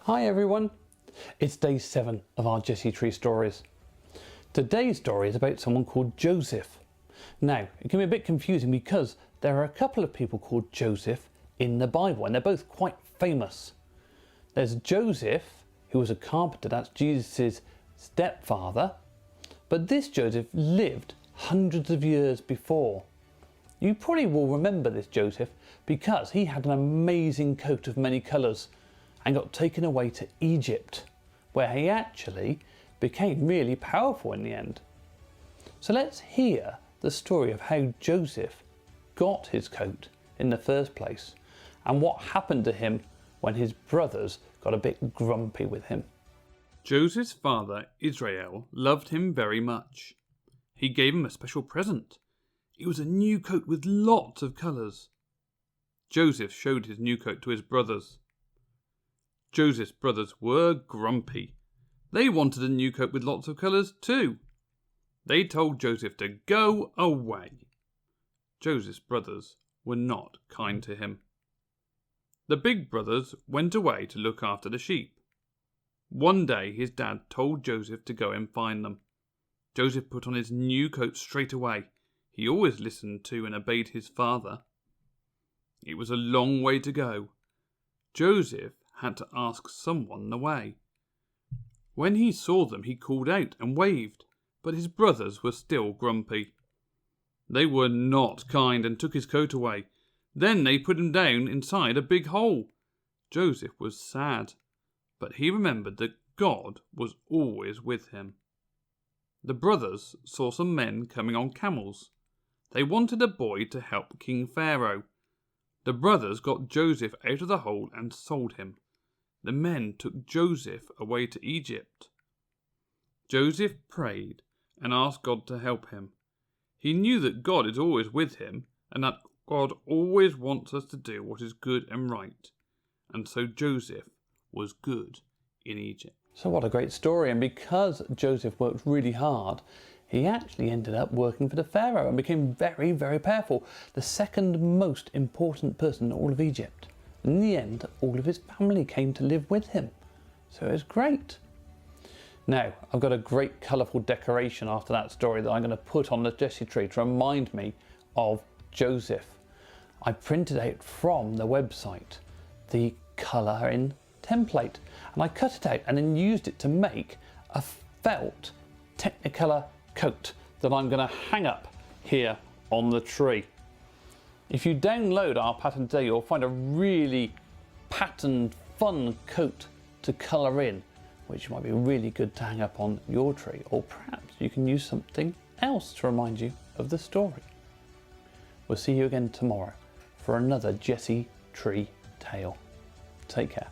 Hi everyone, it's day 7 of our Jesse Tree stories. Today's story is about someone called Joseph. Now, it can be a bit confusing because there are a couple of people called Joseph in the Bible and they're both quite famous. There's Joseph, who was a carpenter, that's Jesus' stepfather, but this Joseph lived hundreds of years before. You probably will remember this Joseph because he had an amazing coat of many colours and got taken away to Egypt, where he actually became really powerful in the end. So let's hear the story of how Joseph got his coat in the first place and what happened to him when his brothers got a bit grumpy with him. Joseph's father, Israel, loved him very much. He gave him a special present. It was a new coat with lots of colours. Joseph showed his new coat to his brothers. Joseph's brothers were grumpy. They wanted a new coat with lots of colours too. They told Joseph to go away. Joseph's brothers were not kind to him. The big brothers went away to look after the sheep. One day his dad told Joseph to go and find them. Joseph put on his new coat straight away. He always listened to and obeyed his father. It was a long way to go. Joseph had to ask someone the way. When he saw them, he called out and waved, but his brothers were still grumpy. They were not kind and took his coat away. Then they put him down inside a big hole. Joseph was sad, but he remembered that God was always with him. The brothers saw some men coming on camels. They wanted a boy to help King Pharaoh. The brothers got Joseph out of the hole and sold him. The men took Joseph away to Egypt. Joseph prayed and asked God to help him. He knew that God is always with him and that God always wants us to do what is good and right. And so Joseph was good in Egypt. So what a great story, and because Joseph worked really hard, he actually ended up working for the Pharaoh and became very, very powerful, the second most important person in all of Egypt. In the end, all of his family came to live with him. So it was great. Now, I've got a great colourful decoration after that story that I'm going to put on the Jesse tree to remind me of Joseph. I printed out from the website the colour in template and I cut it out and then used it to make a felt Technicolor coat that I'm going to hang up here on the tree. If you download our pattern today, you'll find a really patterned, fun coat to colour in, which might be really good to hang up on your tree, or perhaps you can use something else to remind you of the story. We'll see you again tomorrow for another Jesse Tree tale. Take care.